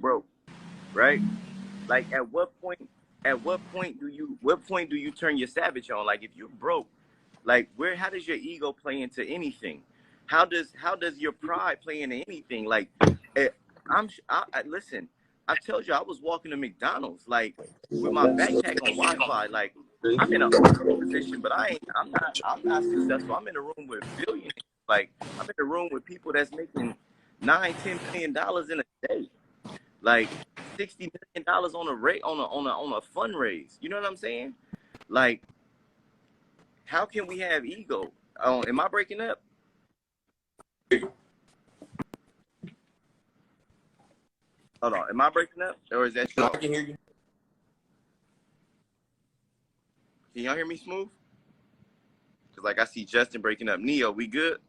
broke, right? Like what point do you turn your savage on? Like if you're broke, like how does your ego play into anything? How does your pride play into anything? Like eh, listen, I told you I was walking to McDonald's like with my backpack on Wi-Fi. Like I'm in an okay position, but I'm not successful. I'm in a room with billionaires. Like I'm in a room with people that's making 9-10 million dollars in a day. Like $60 million on a rate on a fundraise. You know what I'm saying? Like, how can we have ego? Oh, am I breaking up? Hold on, am I breaking up, or is that I y'all? can hear you. Can y'all hear me smooth? Cause like I see Justin breaking up. Neo, we good?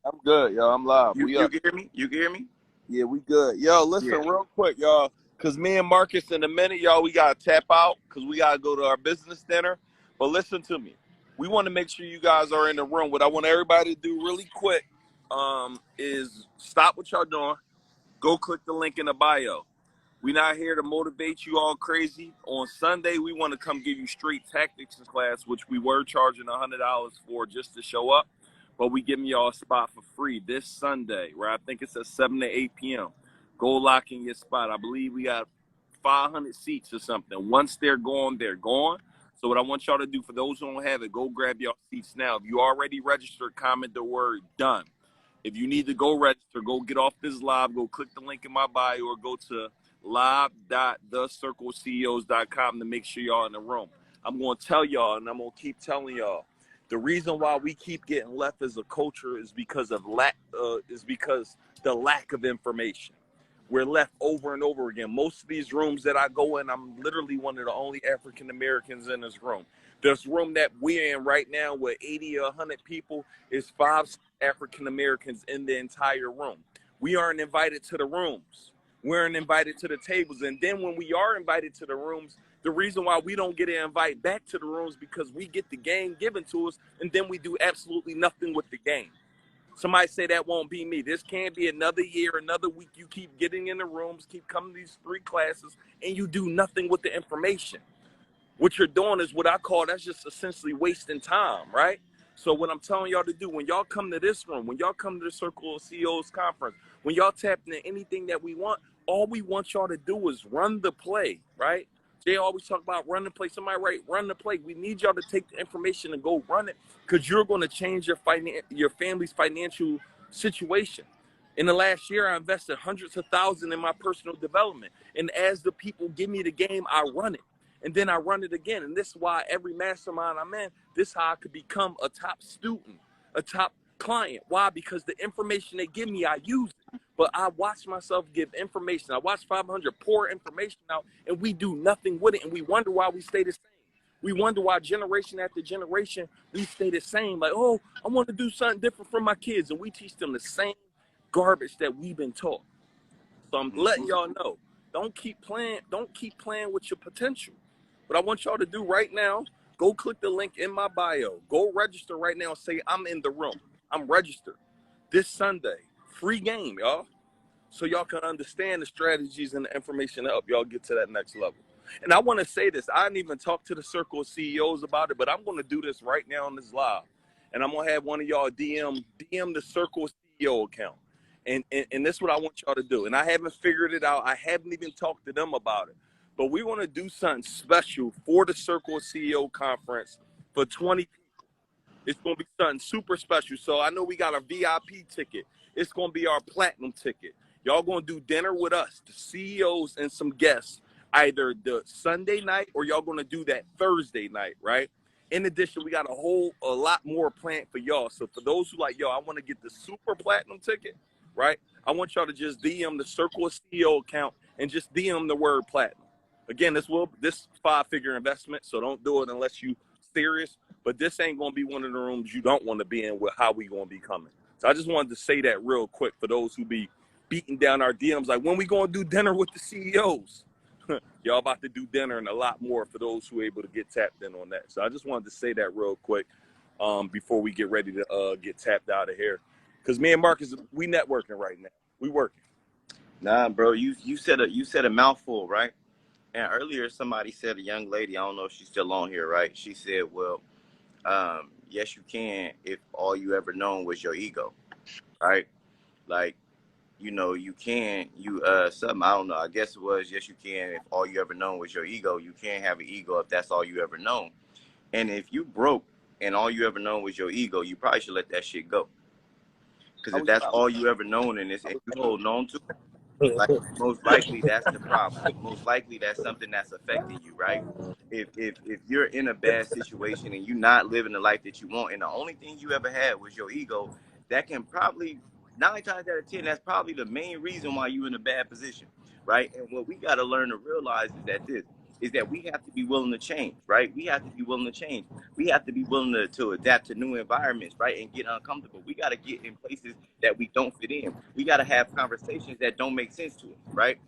I'm good, yo. I'm live. You We you up. can hear me? You can hear me? Yeah, we good. Yo, Yeah. listen real quick, y'all. Cause me and Marcus in a minute, y'all, we gotta tap out because we gotta go to our business dinner. But listen to me. We want to make sure you guys are in the room. What I want everybody to do really quick is stop what y'all doing. Go click the link in the bio. We're not here to motivate you all crazy. On Sunday, we want to come give you street tactics class, which we were charging $100 for just to show up. But we giving y'all a spot for free this Sunday, right? I think it's at 7 to 8 p.m. Go lock in your spot. I believe we got 500 seats or something. Once they're gone, they're gone. So what I want y'all to do, for those who don't have it, go grab y'all seats now. If you already registered, comment the word done. If you need to go register, go get off this live, go click the link in my bio, or go to live.thecircleceos.com to make sure y'all in the room. I'm going to tell y'all, and I'm going to keep telling y'all, the reason why we keep getting left as a culture is because of the lack of information. We're left over and over again. Most of these rooms that I go in, I'm literally one of the only African Americans in this room. This room that we're in right now with 80 or 100 people is 5 African Americans in the entire room. We aren't invited to the rooms. We aren't invited to the tables. And then when we are invited to the rooms, the reason why we don't get an invite back to the rooms because we get the game given to us and then we do absolutely nothing with the game. Somebody say that won't be me. This can't be another year, another week. You keep getting in the rooms, keep coming to these 3 classes, and you do nothing with the information. What you're doing is what I call, that's just essentially wasting time, right? So what I'm telling y'all to do, when y'all come to this room, when y'all come to the Circle of CEOs conference, when y'all tap into anything that we want, all we want y'all to do is run the play, right? Jay always talk about run the play. Somebody write run the play. We need y'all to take the information and go run it because you're going to change your family's financial situation. In the last year, I invested hundreds of thousands in my personal development. And as the people give me the game, I run it. And then I run it again. And this is why every mastermind I'm in, this is how I could become a top student, a top client. Why? Because the information they give me, I use it. But I watch myself give information. I watch 500 pour information out, and we do nothing with it. And we wonder why we stay the same. We wonder why generation after generation, we stay the same. Like, oh, I want to do something different for my kids. And we teach them the same garbage that we've been taught. So I'm letting y'all know, don't keep playing with your potential. What I want y'all to do right now, go click the link in my bio. Go register right now and say, I'm in the room. I'm registered. This Sunday, free game, y'all. So y'all can understand the strategies and the information to help y'all get to that next level. And I want to say this. I didn't even talk to the Circle of CEOs about it, but I'm going to do this right now on this live. And I'm going to have one of y'all DM the Circle CEO account. And this is what I want y'all to do. And I haven't figured it out. I haven't even talked to them about it. But we want to do something special for the Circle of CEO conference for 20 people. It's going to be something super special. So I know we got a VIP ticket. It's going to be our platinum ticket. Y'all going to do dinner with us, the CEOs and some guests, either the Sunday night or y'all going to do that Thursday night, right? In addition, we got a lot more planned for y'all. So for those who like, yo, I want to get the super platinum ticket, right? I want y'all to just DM the Circle of CEO account and just DM the word platinum. Again, this 5-figure investment, so don't do it unless you serious. But this ain't going to be one of the rooms you don't want to be in with how we going to be coming. So I just wanted to say that real quick for those who be beating down our DMs. Like, when we going to do dinner with the CEOs? Y'all about to do dinner and a lot more for those who are able to get tapped in on that. So I just wanted to say that real quick before we get ready to get tapped out of here. Because me and Marcus, we networking right now. We working. Nah, bro, you said a mouthful, right? And earlier somebody said, a young lady, I don't know if she's still on here, right? She said, well, yes, you can if all you ever known was your ego, right? Like, you know, you can, something, I don't know, I guess it was, yes, you can if all you ever known was your ego. You can't have an ego if that's all you ever known. And if you broke and all you ever known was your ego, you probably should let that shit go. Because if that's all you ever known and you holding on to, like, most likely that's the problem. Most likely that's something that's affecting you, right? If you're in a bad situation and you're not living the life that you want, and the only thing you ever had was your ego, that can probably 9 times out of 10, that's probably the main reason why you're in a bad position, right? And what we got to learn to realize is that we have to be willing to change, right? We have to be willing to change. We have to be willing to adapt to new environments, right? And get uncomfortable. We got to get in places that we don't fit in. We got to have conversations that don't make sense to us, right?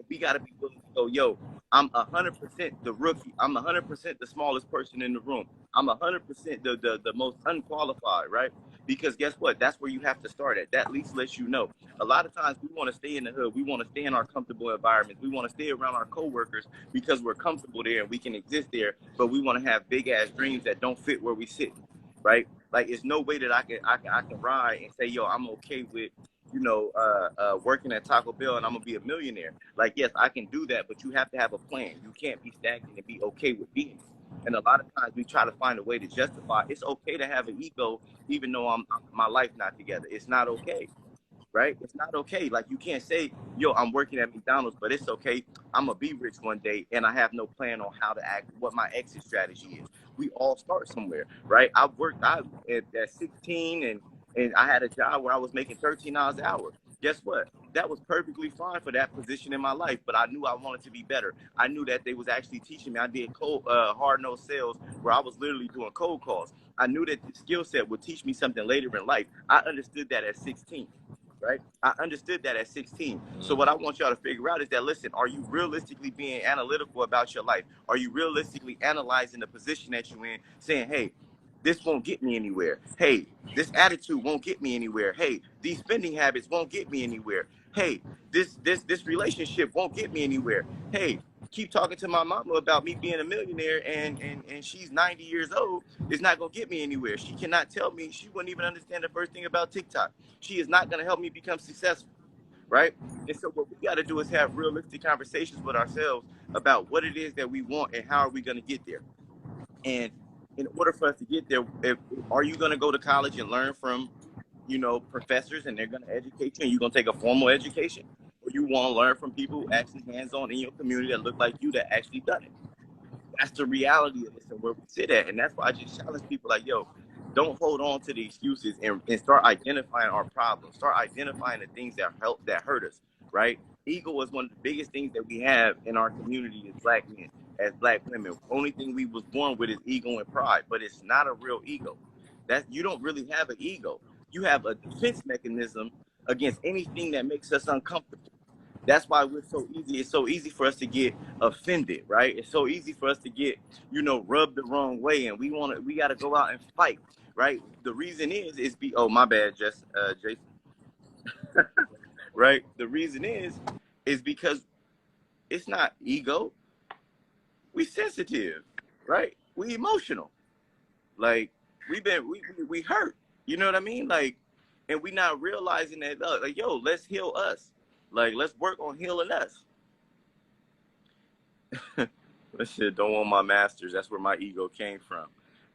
We got to be willing to go, yo, I'm 100% the rookie. I'm 100% the smallest person in the room. I'm 100% the most unqualified, right? Because guess what? That's where you have to start at. That at least lets you know. A lot of times we want to stay in the hood. We want to stay in our comfortable environments. We want to stay around our coworkers because we're comfortable there and we can exist there. But we want to have big ass dreams that don't fit where we sit, right? Like, it's no way that I can ride and say, yo, I'm okay with, you know, working at Taco Bell and I'm gonna be a millionaire. Like, yes, I can do that, but you have to have a plan. You can't be stagnant and be okay with being. And a lot of times we try to find a way to justify it's okay to have an ego, even though my life not together. It's not okay, right? It's not okay. Like, you can't say, yo, I'm working at McDonald's, but it's okay. I'm gonna be rich one day and I have no plan on how to act, what my exit strategy is. We all start somewhere, right? I at 16 and I had a job where I was making $13 an hour. Guess what? That was perfectly fine for that position in my life, but I knew I wanted to be better. I knew that they was actually teaching me. I did hard-nosed sales where I was literally doing cold calls. I knew that the skill set would teach me something later in life. I understood that at 16. Right? I understood that at 16. So what I want y'all to figure out is that, listen, are you realistically being analytical about your life? Are you realistically analyzing the position that you're in, saying, hey, this won't get me anywhere. Hey, this attitude won't get me anywhere. Hey, these spending habits won't get me anywhere. Hey, this relationship won't get me anywhere. Hey, keep talking to my mama about me being a millionaire and she's 90 years old is not gonna get me anywhere. She cannot tell me, she wouldn't even understand the first thing about TikTok. She is not gonna help me become successful, right? And so what we gotta do is have realistic conversations with ourselves about what it is that we want and how are we gonna get there. And in order for us to get there, are you gonna go to college and learn from, you know, professors and they're gonna educate you and you're gonna take a formal education? Or you wanna learn from people who actually hands-on in your community that look like you that actually done it? That's the reality of this and where we sit at. And that's why I just challenge people like, yo, don't hold on to the excuses and start identifying our problems. Start identifying the things that hurt us, right? Ego is one of the biggest things that we have in our community as black men, as black women. Only thing we was born with is ego and pride, but it's not a real ego. That you don't really have an ego. You have a defense mechanism against anything that makes us uncomfortable. That's why we're so easy. It's so easy for us to get offended, right? It's so easy for us to get, you know, rubbed the wrong way, and we got to go out and fight, right? The reason oh, my bad, Jason, right? The reason is because it's not ego. We sensitive, right? We emotional. Like, we hurt. You know what I mean? Like, and we not realizing that, like, yo, let's heal us. Like, let's work on healing us. That shit, don't want my masters. That's where my ego came from.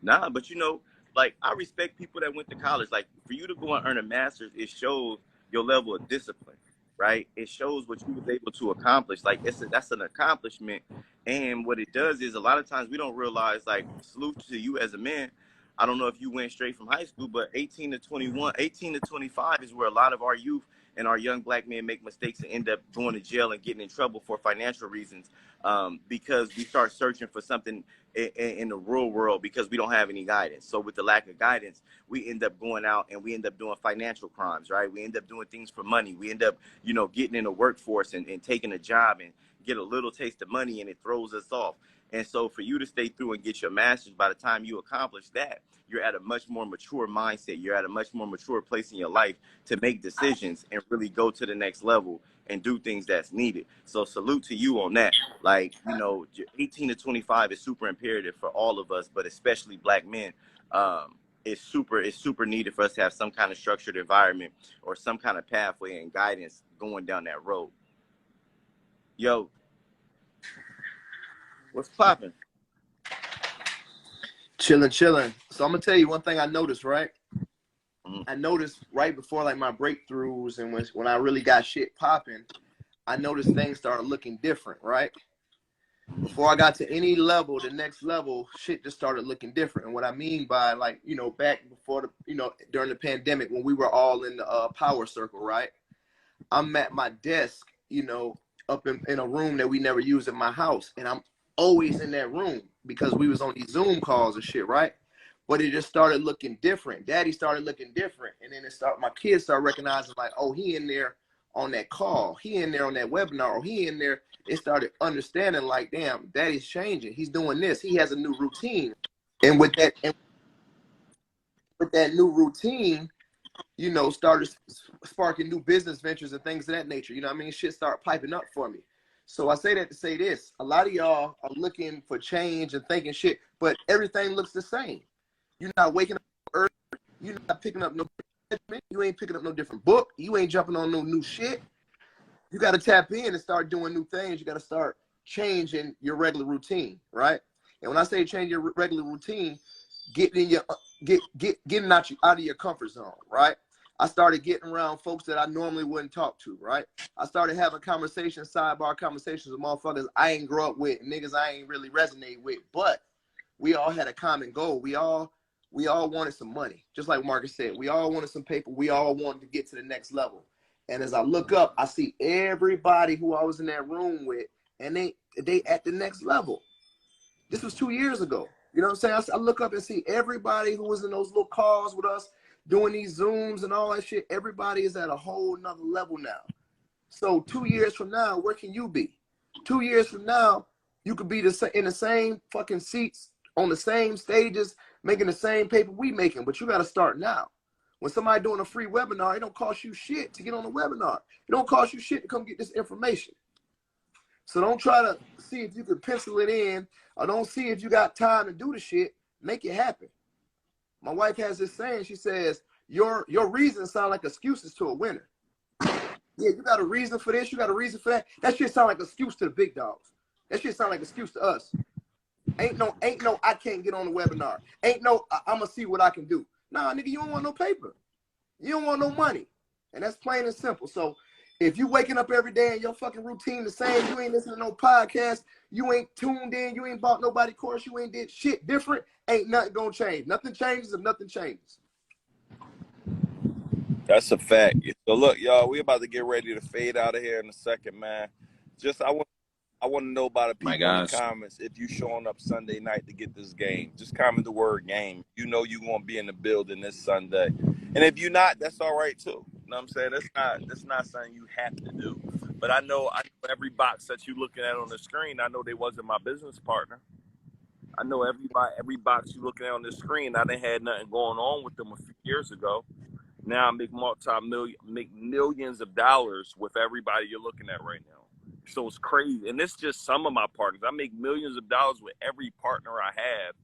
Nah, but you know, like, I respect people that went to college. Like, for you to go and earn a master's, it shows your level of discipline, right? It shows what you was able to accomplish. Like, that's an accomplishment. And what it does is, a lot of times we don't realize, like, salute to you as a man. I don't know if you went straight from high school, but 18 to 21, 18 to 25 is where a lot of our youth and our young black men make mistakes and end up going to jail and getting in trouble for financial reasons, because we start searching for something in the real world because we don't have any guidance. So with the lack of guidance, we end up going out and we end up doing financial crimes, right? We end up doing things for money. We end up, getting in the workforce and taking a job and get a little taste of money, and it throws us off. And so for you to stay through and get your master's, by the time you accomplish that, you're at a much more mature mindset. You're at a much more mature place in your life to make decisions and really go to the next level and do things that's needed. So salute to you on that. Like, 18 to 25 is super imperative for all of us, but especially Black men. It's super needed for us to have some kind of structured environment or some kind of pathway and guidance going down that road. Yo, what's popping? Chilling. So I'm gonna tell you one thing I noticed, right? Mhm. I noticed right before like my breakthroughs and when I really got shit popping, I noticed things started looking different, right? Before I got to any level, the next level, shit just started looking different. And what I mean by like, back before during the pandemic when we were all in the power circle, right? I'm at my desk, up in a room that we never use in my house. And I'm always in that room because we was on these Zoom calls and shit, right? But it just started looking different. Daddy started looking different. And then my kids started recognizing like, oh, he in there on that call. He in there on that webinar. Or he in there. They started understanding like, damn, Daddy's changing. He's doing this. He has a new routine. And with that new routine, started sparking new business ventures and things of that nature. You know what I mean? Shit started piping up for me. So I say that to say this. A lot of y'all are looking for change and thinking shit, but everything looks the same. You're not waking up early. You're not picking up no judgment. You ain't picking up no different book. You ain't jumping on no new shit. You got to tap in and start doing new things. You got to start changing your regular routine, right? And when I say change your regular routine, getting out of your comfort zone, right? I started getting around folks that I normally wouldn't talk to, right? I started having conversations, sidebar conversations with motherfuckers I ain't grow up with, niggas I ain't really resonate with, but we all had a common goal. We all wanted some money. Just like Marcus said, we all wanted some paper. We all wanted to get to the next level. And as I look up, I see everybody who I was in that room with, and they at the next level. This was 2 years ago. You know what I'm saying? I look up and see everybody who was in those little calls with us, doing these Zooms and all that shit. Everybody is at a whole nother level now. So 2 years from now, where can you be? 2 years from now, you could be in the same fucking seats, on the same stages, making the same paper we making, but you got to start now. When somebody doing a free webinar, it don't cost you shit to get on the webinar. It don't cost you shit to come get this information. So don't try to see if you can pencil it in, or don't see if you got time to do the shit. Make it happen. My wife has this saying. She says, your reasons sound like excuses to a winner. Yeah, you got a reason for this. You got a reason for that. That shit sound like excuse to the big dogs. That shit sound like excuse to us. Ain't no, I can't get on the webinar. Ain't no, I'm going to see what I can do. Nah, nigga, you don't want no paper. You don't want no money. And that's plain and simple. So if you waking up every day and your fucking routine the same, you ain't listening to no podcast, you ain't tuned in, you ain't bought nobody course, you ain't did shit different, ain't nothing gonna change. Nothing changes if nothing changes. That's a fact. So look, y'all, we about to get ready to fade out of here in a second, man. Just I want to know about the people in the comments if you showing up Sunday night to get this game. Just comment the word game. You know you're going to be in the building this Sunday. And if you're not, that's all right too. You know what I'm saying? That's not something you have to do. But I know every box that you looking at on the screen, I know they wasn't my business partner. I know every box you looking at on the screen, I didn't had nothing going on with them a few years ago. Now I make millions of dollars with everybody you're looking at right now. So it's crazy. And this is just some of my partners. I make millions of dollars with every partner I have,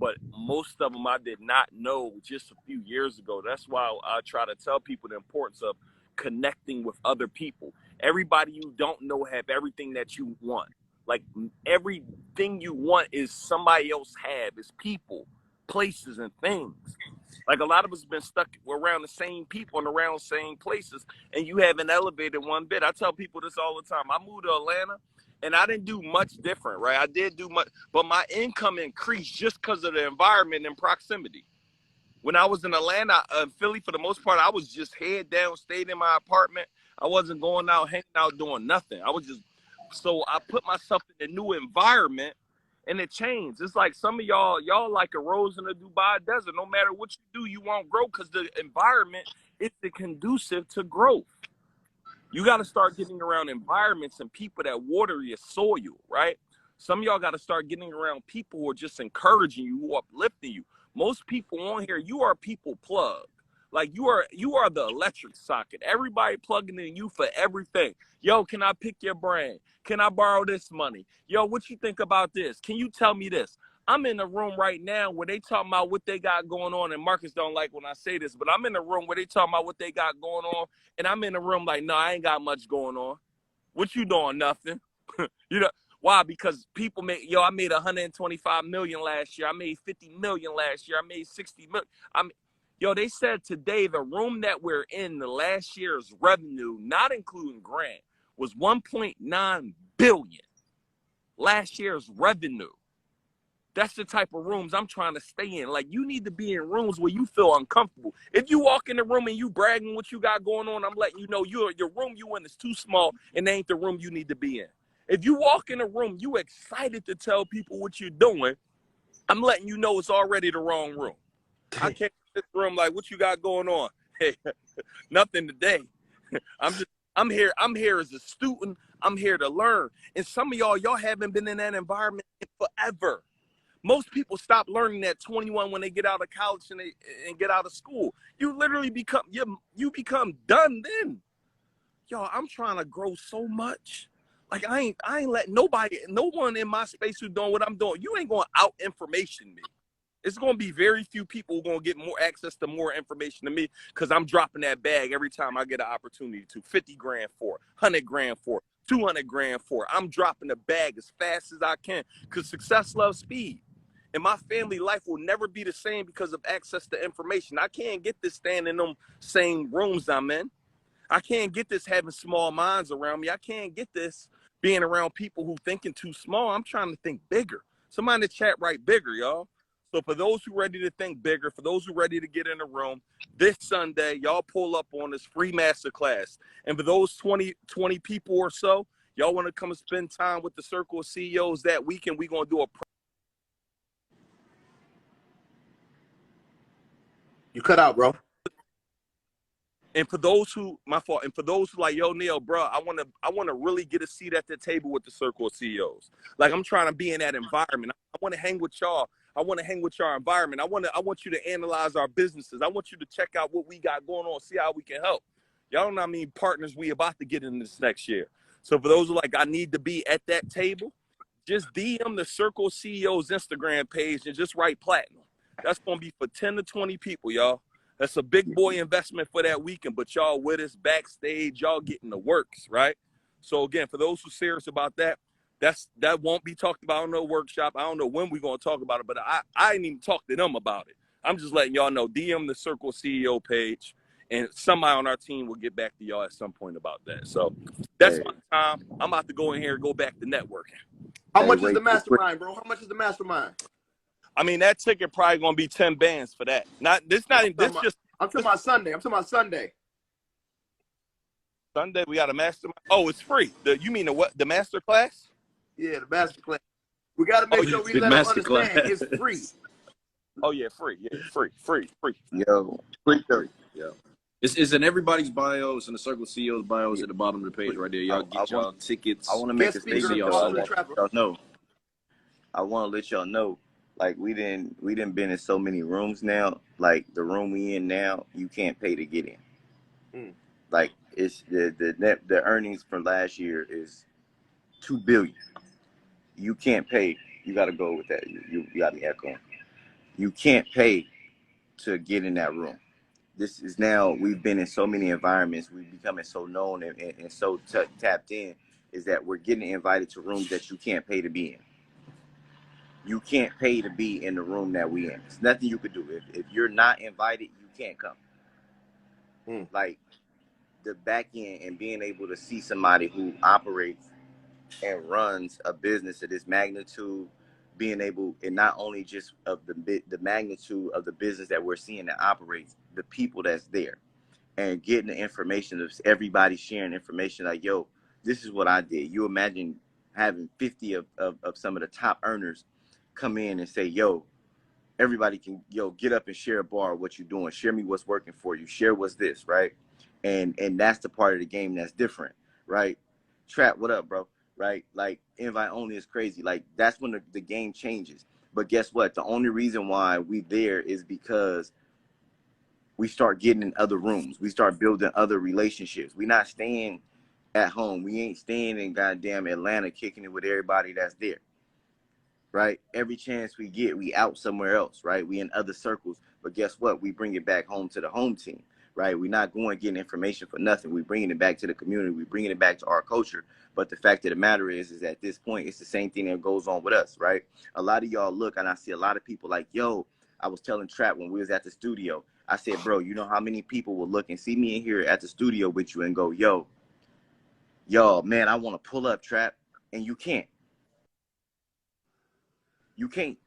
but most of them I did not know just a few years ago. That's why I try to tell people the importance of connecting with other people. Everybody you don't know have everything that you want. Like everything you want is somebody else have. It's people, places, and things. Like a lot of us have been stuck around the same people and around the same places, and you haven't elevated one bit. I tell people this all the time. I moved to Atlanta, and I didn't do much different, right? I did do much, but my income increased just because of the environment and proximity. When I was in Atlanta, Philly, for the most part, I was just head down, stayed in my apartment. I wasn't going out, hanging out, doing nothing. So I put myself in a new environment, and it changed. It's like some of y'all like a rose in the Dubai desert. No matter what you do, you won't grow because the environment isn't conducive to growth. You got to start getting around environments and people that water your soil, right? Some of y'all got to start getting around people who are just encouraging you, who are uplifting you. Most people on here, you are people plug. Like you are the electric socket. Everybody plugging in you for everything. Yo, can I pick your brain? Can I borrow this money? Yo, what you think about this? Can you tell me this? I'm in a room right now where they talking about what they got going on, and Marcus don't like when I say this, but I'm in a room where they talking about what they got going on, and I'm in a room like, no, I ain't got much going on. What you doing? Nothing. You know why? Because people make, I made 125 million last year. I made 50 million last year. I made 60 million. They said today the room that we're in, the last year's revenue, not including grant, was 1.9 billion. Last year's revenue. That's the type of rooms I'm trying to stay in. Like, you need to be in rooms where you feel uncomfortable. If you walk in the room and you bragging what you got going on, I'm letting you know your room you in is too small and they ain't the room you need to be in. If you walk in a room, you excited to tell people what you're doing, I'm letting you know it's already the wrong room. I came to this room like, what you got going on? Hey, nothing today. I'm here as a student. I'm here to learn. And some of y'all haven't been in that environment forever. Most people stop learning at 21 when they get out of college and get out of school. You literally become you become done then. Y'all, I'm trying to grow so much. Like I ain't letting no one in my space who's doing what I'm doing. You ain't gonna out information me. It's gonna be very few people who gonna get more access to more information than me because I'm dropping that bag every time I get an opportunity to. 50 grand for it, 100 grand for it, 200 grand for it. I'm dropping the bag as fast as I can because success loves speed. And my family life will never be the same because of access to information. I can't get this staying in them same rooms I'm in. I can't get this having small minds around me. I can't get this being around people who thinking too small. I'm trying to think bigger. Somebody in the chat write bigger, y'all. So for those who ready to think bigger, for those who ready to get in the room, this Sunday, y'all pull up on this free masterclass. And for those 20 people or so, y'all want to come and spend time with the Circle of CEOs that weekend, we going to do a You cut out, bro. And for those who, my fault, and for those who like, yo, Neil, bro, I want to really get a seat at the table with the Circle of CEOs. Like, I'm trying to be in that environment. I want to hang with y'all. I want to hang with your environment. I want you to analyze our businesses. I want you to check out what we got going on, see how we can help. Y'all know how many partners we about to get in this next year. So for those who like, I need to be at that table, just DM the Circle CEOs Instagram page and just write platinum. That's going to be for 10 to 20 people, y'all. That's a big boy investment for that weekend, but y'all with us backstage, y'all getting the works, right? So again, for those who serious about that, that won't be talked about in no workshop. I don't know when we're going to talk about it, but I ain't even talked to them about it. I'm just letting y'all know, DM the Circle CEO page, and somebody on our team will get back to y'all at some point about that. So that's my time. I'm about to go in here and go back to networking. How much is the mastermind, bro? How much is the mastermind? I mean, that ticket probably gonna be 10 bands for that. I'm talking about Sunday. I'm talking about Sunday. Sunday, we got a mastermind. Oh, it's free. You mean the master class? Yeah, the master class. We gotta make sure we let them understand it's free. Oh yeah, free. Yeah, free. Yo, free. Yo. It's in everybody's bio. It's in the Circle CEO's bios at the bottom of the page right there. Y'all get y'all tickets. I want to make a statement. I want to let y'all know. Like we didn't been in so many rooms now. Like the room we in now, you can't pay to get in. Like it's the earnings from last year is $2 billion. You can't pay. You got to go with that. You got me echoing. You can't pay to get in that room. This is now, we've been in so many environments. We're becoming so known and so tapped in, is that we're getting invited to rooms that you can't pay to be in. You can't pay to be in the room that we in. There's nothing you could do. If you're not invited, you can't come. Like the back end and being able to see somebody who operates and runs a business of this magnitude, being able, and not only just of the magnitude of the business that we're seeing that operates, the people that's there, and getting the information of everybody sharing information like, yo, this is what I did. You imagine having 50 of some of the top earners come in and say, yo, everybody can, get up and share a bar of what you're doing. Share me what's working for you. Share what's this, right? And that's the part of the game that's different, right? Trap, what up, bro? right? Like invite only is crazy. Like that's when the game changes. But guess what? The only reason why we there is because we start getting in other rooms. We start building other relationships. We not staying at home. We ain't staying in goddamn Atlanta kicking it with everybody that's there. Right? Every chance we get, we out somewhere else, right? We in other circles. But guess what? We bring it back home to the home team, right? We're not going getting information for nothing. We're bringing it back to the community. We're bringing it back to our culture. But the fact of the matter is at this point, it's the same thing that goes on with us, right? A lot of y'all look, and I see a lot of people like, yo, I was telling Trap when we was at the studio, I said, bro, you know how many people will look and see me in here at the studio with you and go, yo, man, I want to pull up, Trap. And you can't. You can't.